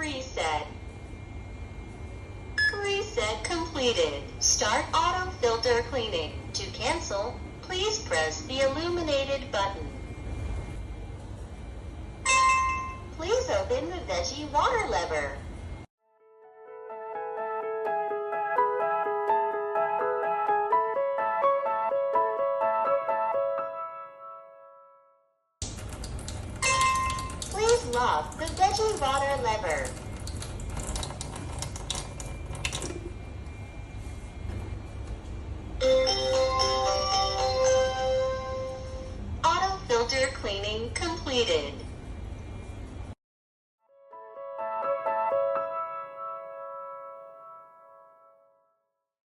Reset. Reset completed. Start auto filter cleaning. To cancel, please press the illuminated button. Please open the veggie water lever. Please lock the veggie water lever. Auto filter cleaning completed.